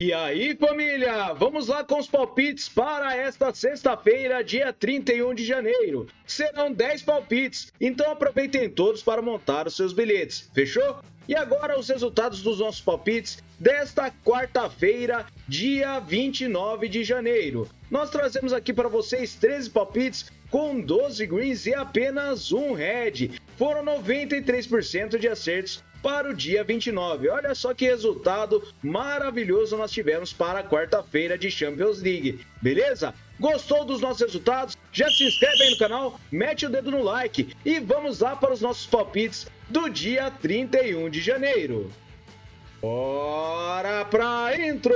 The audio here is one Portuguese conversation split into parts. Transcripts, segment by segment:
E aí, família, vamos lá com os palpites para esta sexta-feira, dia 31 de janeiro. Serão 10 palpites, então aproveitem todos para montar os seus bilhetes, fechou? E agora os resultados dos nossos palpites desta quarta-feira, dia 29 de janeiro. Nós trazemos aqui para vocês 13 palpites com 12 greens e apenas um red. Foram 93% de acertos para o dia 29. Olha só que resultado maravilhoso nós tivemos para a quarta-feira de Champions League, beleza? Gostou dos nossos resultados? Já se inscreve aí no canal, mete o dedo no like e vamos lá para os nossos palpites do dia 31 de janeiro. Bora pra intro!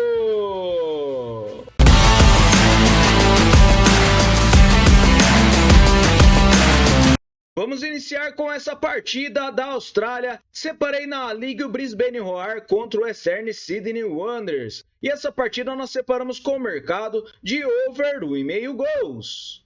Vamos iniciar com essa partida da Austrália. Separei na Liga o Brisbane Roar contra o Western Sydney Wanderers. E essa partida nós separamos com o mercado de over 1,5 gols.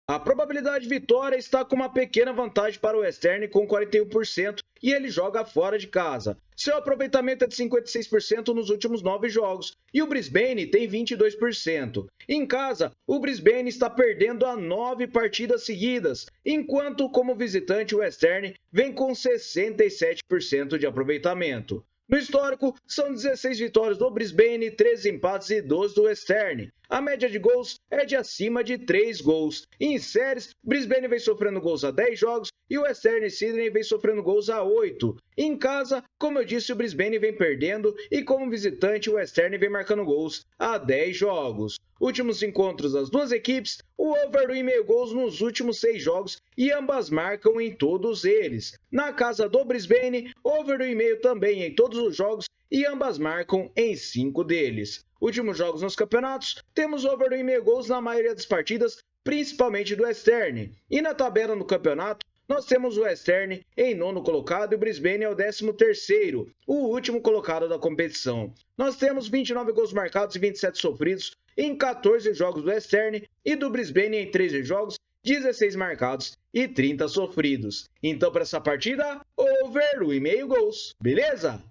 A probabilidade de vitória está com uma pequena vantagem para o Western com 41% e ele joga fora de casa. Seu aproveitamento é de 56% nos últimos 9 jogos e o Brisbane tem 22%. Em casa, o Brisbane está perdendo a 9 partidas seguidas, enquanto como visitante o Western vem com 67% de aproveitamento. No histórico, são 16 vitórias do Brisbane, 13 empates e 12 do Western. A média de gols é de acima de 3 gols. Em séries, Brisbane vem sofrendo gols a 10 jogos e o Western Sydney vem sofrendo gols a 8. Em casa, como eu disse, o Brisbane vem perdendo e como visitante o Western vem marcando gols a 10 jogos. Últimos encontros das duas equipes, o over 1,5 gols nos últimos 6 jogos e ambas marcam em todos eles. Na casa do Brisbane, over 1,5 também em todos os jogos e ambas marcam em 5 deles. Últimos jogos nos campeonatos, temos over 1,5 gols na maioria das partidas, principalmente do Western. E na tabela no campeonato, nós temos o Western em 9º colocado e o Brisbane é o 13º, o último colocado da competição. Nós temos 29 gols marcados e 27 sofridos em 14 jogos do Western e do Brisbane em 13 jogos, 16 marcados e 30 sofridos. Então, para essa partida, over 1,5 gols, beleza?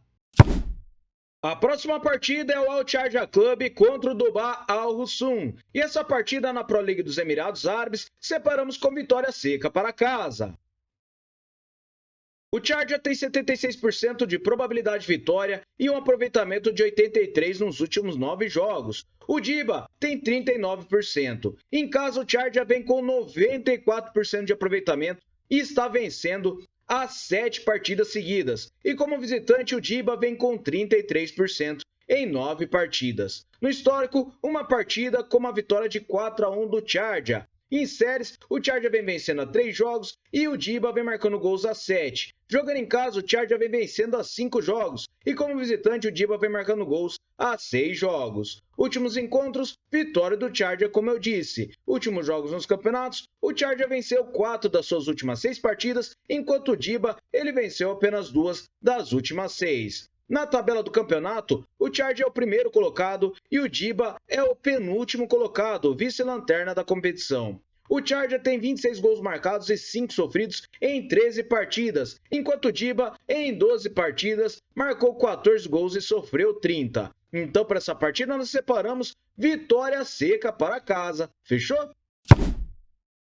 A próxima partida é o Al Sharjah Club contra o Dubai Al Russum. E essa partida na Pro League dos Emirados Árabes separamos com vitória seca para casa. O Sharjah tem 76% de probabilidade de vitória e um aproveitamento de 83% nos últimos 9 jogos. O Diba tem 39%. Em casa, o Sharjah vem com 94% de aproveitamento e está vencendo as 7 partidas seguidas. E como visitante, o Diba vem com 33% em 9 partidas. No histórico, uma partida com uma vitória de 4-1 do Sharjah. Em séries, o Sharjah vem vencendo a 3 jogos e o Diba vem marcando gols a 7. Jogando em casa, o Sharjah vem vencendo a 5 jogos e como visitante, o Diba vem marcando gols a 6 jogos. Últimos encontros, vitória do Sharjah, como eu disse. Últimos jogos nos campeonatos, o Sharjah venceu 4 das suas últimas 6 partidas, enquanto o Diba ele venceu apenas 2 das últimas 6. Na tabela do campeonato, o Sharjah é o primeiro colocado e o Diba é o penúltimo colocado, vice-lanterna da competição. O Sharjah tem 26 gols marcados e 5 sofridos em 13 partidas, enquanto o Diba, em 12 partidas, marcou 14 gols e sofreu 30. Então, para essa partida, nós separamos vitória seca para casa. Fechou?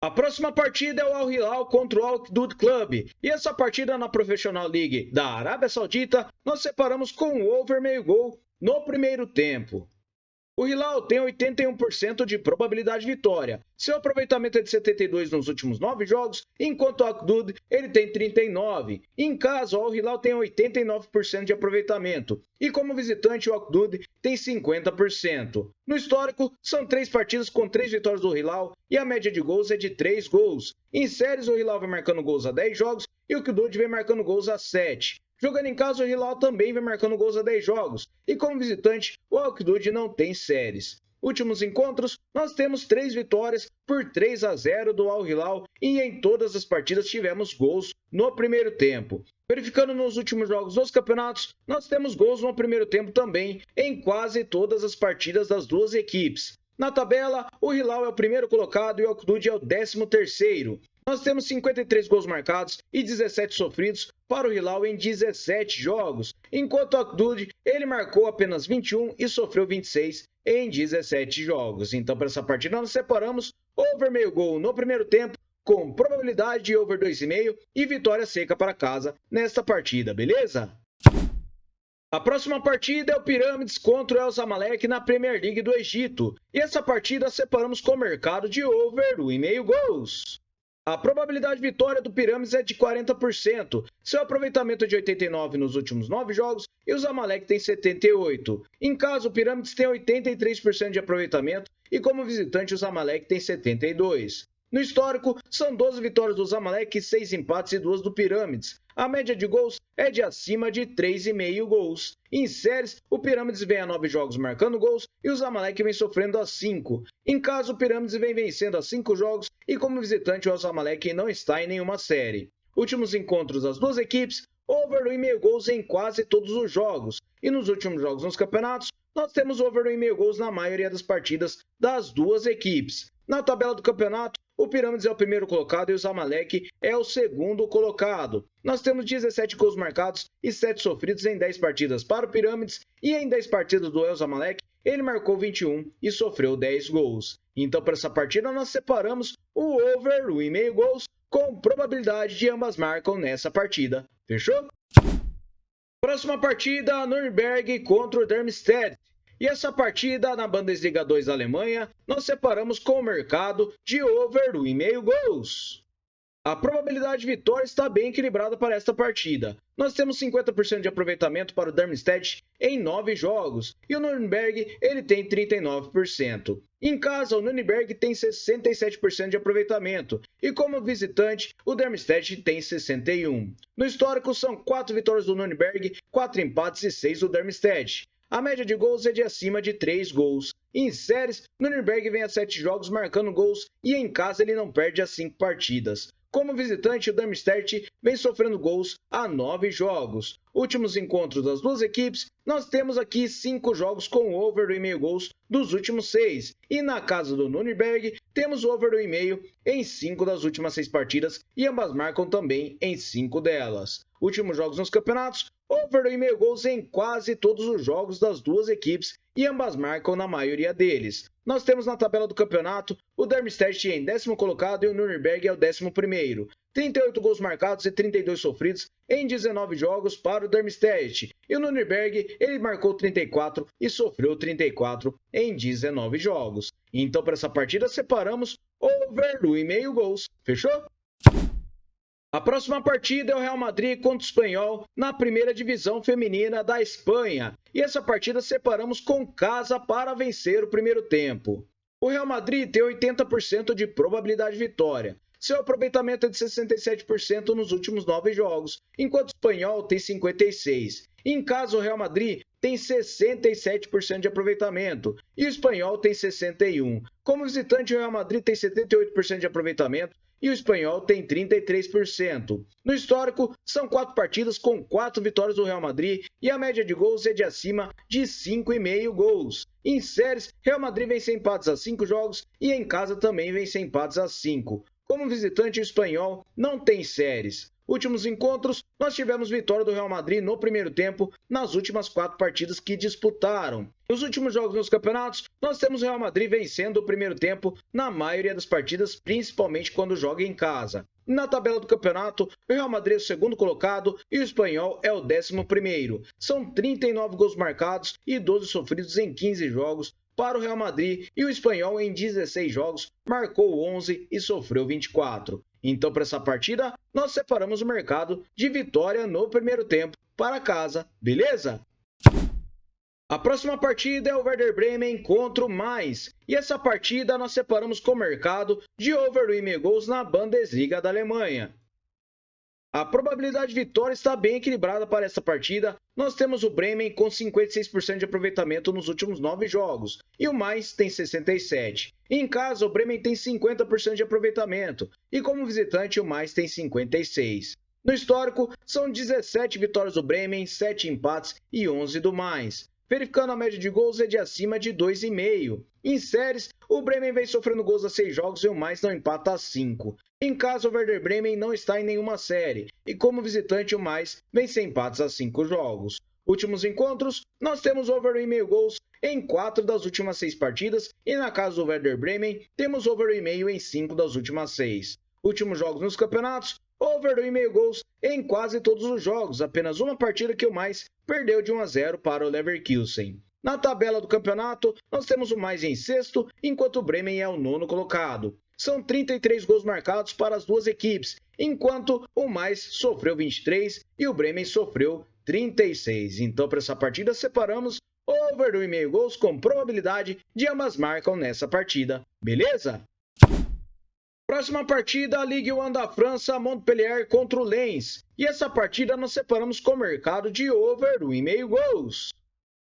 A próxima partida é o Al Hilal contra o Al Qudud Club. E essa partida na Professional League da Arábia Saudita, nós separamos com o over 1,5 gol no primeiro tempo. O Hilal tem 81% de probabilidade de vitória. Seu aproveitamento é de 72% nos últimos 9 jogos, enquanto o Al Qudud ele tem 39%. Em casa, o Al Hilal tem 89% de aproveitamento. E como visitante, o Al Qudud tem 50%. No histórico, são 3 partidas com 3 vitórias do Hilal e a média de gols é de 3 gols. Em séries, o Hilal vem marcando gols a 10 jogos e o Qudud vem marcando gols a 7. Jogando em casa, o Hilal também vem marcando gols a 10 jogos. E como visitante, o Al Qudud não tem séries. Últimos encontros, nós temos 3 vitórias por 3-0 do Al Hilal e em todas as partidas tivemos gols no primeiro tempo. Verificando nos últimos jogos dos campeonatos, nós temos gols no primeiro tempo também em quase todas as partidas das duas equipes. Na tabela, o Hilal é o primeiro colocado e o Al Qudud é o 13º. nós temos 53 gols marcados e 17 sofridos para o Hilal em 17 jogos, enquanto o Akdud ele marcou apenas 21 e sofreu 26 em 17 jogos. Então, para essa partida, nós separamos over meio gol no primeiro tempo, com probabilidade de over 2,5 e vitória seca para casa nesta partida, beleza? A próxima partida é o Pirâmides contra o El Zamalek na Premier League do Egito. E essa partida separamos com o mercado de over 1,5 gols. A probabilidade de vitória do Pirâmides é de 40%. Seu aproveitamento é de 89% nos últimos 9 jogos e o Zamalek tem 78%. Em caso, o Pirâmides tem 83% de aproveitamento e como visitante o Zamalek tem 72%. No histórico, são 12 vitórias do Zamalek, 6 empates e 2 do Pirâmides. A média de gols é de acima de 3,5 gols. Em séries, o Pirâmides vem a 9 jogos marcando gols e o Zamalek vem sofrendo a 5. Em caso, o Pirâmides vem vencendo a 5 jogos e como visitante o Zamalek não está em nenhuma série. Últimos encontros das duas equipes, over 1,5 gols em quase todos os jogos. E nos últimos jogos nos campeonatos, nós temos over 1,5 gols na maioria das partidas das duas equipes. Na tabela do campeonato, o Pirâmides é o primeiro colocado e o Zamalek é o segundo colocado. Nós temos 17 gols marcados e 7 sofridos em 10 partidas para o Pirâmides e em 10 partidas do El Zamalek, ele marcou 21 e sofreu 10 gols. Então, para essa partida, nós separamos o over 1,5 gols com probabilidade de ambas marcam nessa partida. Fechou? Próxima partida, Nürnberg contra o Darmstadt. E essa partida na Bundesliga 2 da Alemanha, nós separamos com o mercado de over 1,5 gols. A probabilidade de vitória está bem equilibrada para esta partida. Nós temos 50% de aproveitamento para o Darmstadt em 9 jogos e o Nürnberg ele tem 39%. Em casa, o Nürnberg tem 67% de aproveitamento e como visitante, o Darmstadt tem 61%. No histórico, são 4 vitórias do Nürnberg, 4 empates e 6 do Darmstadt. A média de gols é de acima de 3 gols. Em séries, Nürnberg vem a 7 jogos marcando gols e em casa ele não perde as 5 partidas. Como visitante, o Darmstadt vem sofrendo gols há 9 jogos. Últimos encontros das duas equipes, nós temos aqui 5 jogos com over 1,5 gols dos últimos 6. E na casa do Nürnberg, temos over 1,5 em 5 das últimas 6 partidas e ambas marcam também em 5 delas. Últimos jogos nos campeonatos, over 1,5 gols em quase todos os jogos das duas equipes e ambas marcam na maioria deles. Nós temos na tabela do campeonato o Darmstadt em 10º colocado e o Nürnberg é o 11º. 38 gols marcados e 32 sofridos em 19 jogos para o Darmstadt. E o Nürnberg ele marcou 34 e sofreu 34 em 19 jogos. Então para essa partida separamos over 1,5 gols. Fechou? A próxima partida é o Real Madrid contra o Espanhol na primeira divisão feminina da Espanha. E essa partida separamos com casa para vencer o primeiro tempo. O Real Madrid tem 80% de probabilidade de vitória. Seu aproveitamento é de 67% nos últimos 9 jogos, enquanto o Espanhol tem 56%. Em casa, o Real Madrid tem 67% de aproveitamento e o Espanhol tem 61%. Como visitante, o Real Madrid tem 78% de aproveitamento e o Espanhol tem 33%. No histórico, são 4 partidas com 4 vitórias do Real Madrid e a média de gols é de acima de 5,5 gols. Em séries, Real Madrid vence empates a 5 jogos e em casa também vence empates a 5. Como visitante, o Espanhol não tem séries. Últimos encontros, nós tivemos vitória do Real Madrid no primeiro tempo nas últimas 4 partidas que disputaram. Nos últimos jogos nos campeonatos, nós temos o Real Madrid vencendo o primeiro tempo na maioria das partidas, principalmente quando joga em casa. Na tabela do campeonato, o Real Madrid é o segundo colocado e o Espanhol é o 11º. São 39 gols marcados e 12 sofridos em 15 jogos para o Real Madrid e o Espanhol em 16 jogos marcou 11 e sofreu 24. Então, para essa partida, nós separamos o mercado de vitória no primeiro tempo para casa, beleza? A próxima partida é o Werder Bremen contra o Mainz. E essa partida nós separamos com o mercado de over 1,5 gols na Bundesliga da Alemanha. A probabilidade de vitória está bem equilibrada para essa partida. Nós temos o Bremen com 56% de aproveitamento nos últimos 9 jogos e o Mainz tem 67%. Em casa, o Bremen tem 50% de aproveitamento e como visitante o Mainz tem 56%. No histórico, são 17 vitórias do Bremen, 7 empates e 11 do Mainz. verificando a média de gols é de acima de 2,5. Em séries, o Bremen vem sofrendo gols a 6 jogos e o mais não empata a 5. Em casa, o Werder Bremen não está em nenhuma série, e como visitante, o mais vem sem empates a 5 jogos. Últimos encontros, nós temos over 1,5 gols em 4 das últimas 6 partidas, e na casa do Werder Bremen, temos over 1,5 em 5 das últimas 6. Últimos jogos nos campeonatos, over 1,5 gols em quase todos os jogos, apenas uma partida que o mais perdeu de 1-0 para o Leverkusen. Na tabela do campeonato, nós temos o mais em sexto, enquanto o Bremen é o nono colocado. São 33 gols marcados para as duas equipes, enquanto o mais sofreu 23 e o Bremen sofreu 36. Então, para essa partida, separamos over 1,5 gols com probabilidade de ambas marcam nessa partida. Beleza? Próxima partida, a Ligue 1 da França, Montpellier contra o Lens. E essa partida nós separamos com o mercado de over 1,5 gols.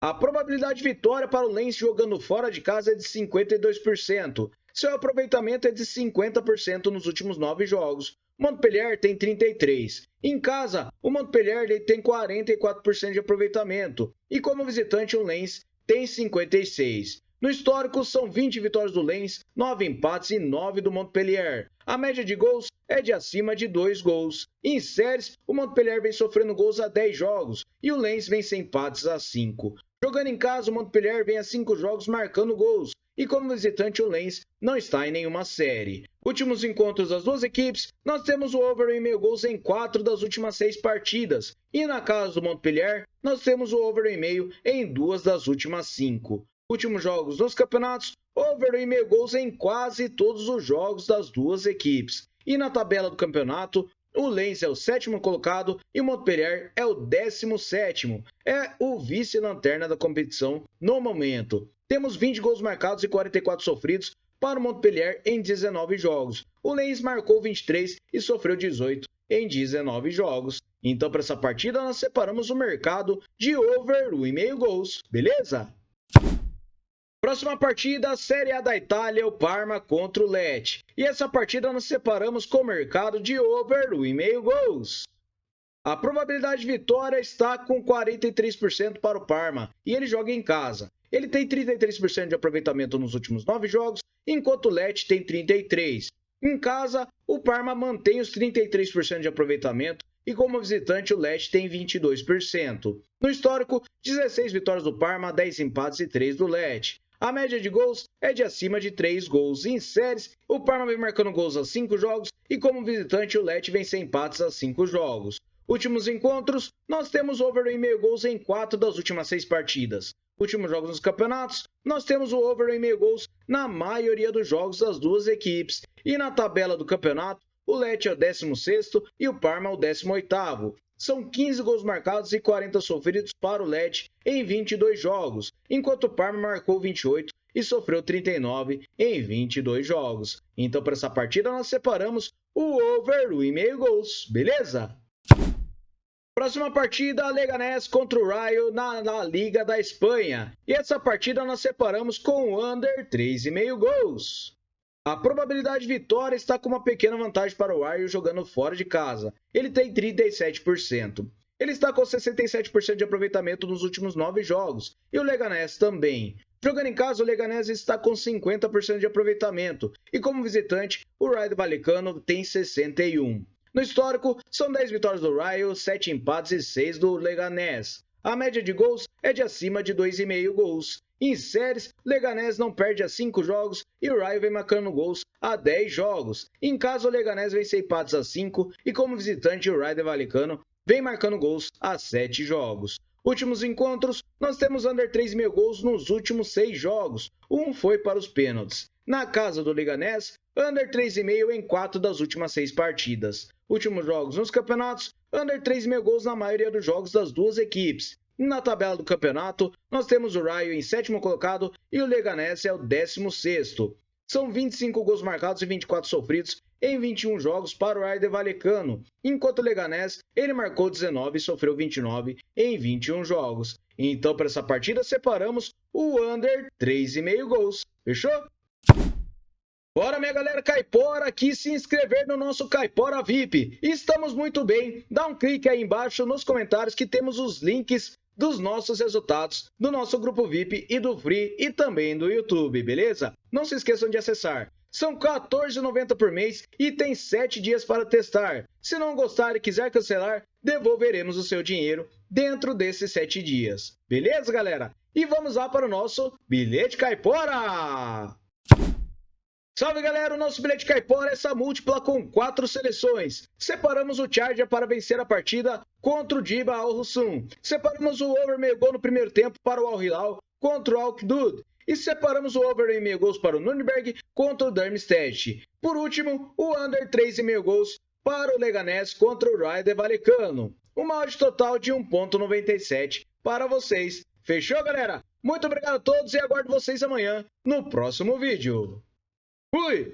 A probabilidade de vitória para o Lens jogando fora de casa é de 52%. Seu aproveitamento é de 50% nos últimos 9 jogos. Montpellier tem 33%. Em casa, o Montpellier tem 44% de aproveitamento. E como visitante, o Lens tem 56%. No histórico, são 20 vitórias do Lens, 9 empates e 9 do Montpellier. A média de gols é de acima de 2 gols. Em séries, o Montpellier vem sofrendo gols a 10 jogos e o Lens vem sem empates a 5. Jogando em casa, o Montpellier vem a 5 jogos marcando gols. E como visitante, o Lens não está em nenhuma série. Últimos encontros das duas equipes, nós temos o over 1,5 gols em 4 das últimas 6 partidas. E na casa do Montpellier, nós temos o over 1,5 em 2 das últimas 5. Últimos jogos nos campeonatos, over 1,5 gols em quase todos os jogos das duas equipes. E na tabela do campeonato, o Lens é o 7º colocado e o Montpellier é o 17º. É o vice-lanterna da competição no momento. Temos 20 gols marcados e 44 sofridos para o Montpellier em 19 jogos. O Lens marcou 23 e sofreu 18 em 19 jogos. Então, para essa partida, nós separamos o mercado de over 1,5 gols. Beleza? Próxima partida, Série A da Itália, o Parma contra o Lecce. E essa partida nós separamos com o mercado de over 1,5 gols. A probabilidade de vitória está com 43% para o Parma e ele joga em casa. Ele tem 33% de aproveitamento nos últimos 9 jogos, enquanto o Lecce tem 33%. Em casa, o Parma mantém os 33% de aproveitamento e como visitante o Lecce tem 22%. No histórico, 16 vitórias do Parma, 10 empates e 3 do Lecce. A média de gols é de acima de 3 gols. Em séries, o Parma vem marcando gols a 5 jogos e como visitante o Lecce vem sem empates a 5 jogos. Últimos encontros, nós temos over 1,5 gols em 4 das últimas 6 partidas. Últimos jogos nos campeonatos, nós temos o over 1,5 gols na maioria dos jogos das duas equipes. E na tabela do campeonato, o Lecce é o 16º e o Parma é o 18º. São 15 gols marcados e 40 sofridos para o Lecce em 22 jogos, enquanto o Parma marcou 28 e sofreu 39 em 22 jogos. Então, para essa partida, nós separamos o over 1,5 gols, beleza? Próxima partida, Leganés contra o Rayo na Liga da Espanha. E essa partida nós separamos com o under 3,5 gols. A probabilidade de vitória está com uma pequena vantagem para o Rayo jogando fora de casa. Ele tem 37%. Ele está com 67% de aproveitamento nos últimos 9 jogos. E o Leganés também. Jogando em casa, o Leganés está com 50% de aproveitamento. E como visitante, o Rayo Vallecano tem 61%. No histórico, são 10 vitórias do Rayo, 7 empates e 6 do Leganés. A média de gols é de acima de 2,5 gols. Em séries, Leganés não perde a 5 jogos e o Rayo vem marcando gols a 10 jogos. Em casa, o Leganés vem sem empates a 5 e como visitante, o Rayo Vallecano vem marcando gols a 7 jogos. Últimos encontros, nós temos under 3,5 gols nos últimos 6 jogos. Um foi para os pênaltis. Na casa do Leganés, under 3,5 em 4 das últimas 6 partidas. Últimos jogos nos campeonatos, under 3,5 gols na maioria dos jogos das duas equipes. Na tabela do campeonato, nós temos o Rayo em 7º colocado e o Leganés é o 16º. São 25 gols marcados e 24 sofridos em 21 jogos para o Rayo Vallecano, enquanto o Leganés ele marcou 19 e sofreu 29 em 21 jogos. Então, para essa partida, separamos o under 3,5 gols. Fechou? Bora, minha galera caipora, aqui se inscrever no nosso Caipora VIP. Estamos muito bem. Dá um clique aí embaixo nos comentários que temos os links dos nossos resultados do nosso grupo VIP e do Free e também do YouTube, beleza? Não se esqueçam de acessar. São R$ 14,90 por mês e tem 7 dias para testar. Se não gostar e quiser cancelar, devolveremos o seu dinheiro dentro desses 7 dias. Beleza, galera? E vamos lá para o nosso Bilhete Caipora! Salve, galera! O nosso Bilhete Caipora é essa múltipla com 4 seleções. Separamos o Charger para vencer a partida contra o Diba Al-Hussun. Separamos o over meio gol no primeiro tempo para o Al-Hilal contra o Al-Qudud. E separamos o over em meio gols para o Nürnberg contra o Darmstadt. Por último, o under 3,5 gols para o Leganés contra o Rayo Vallecano. Uma odd total de 1,97 para vocês. Fechou, galera? Muito obrigado a todos e aguardo vocês amanhã no próximo vídeo. Fui!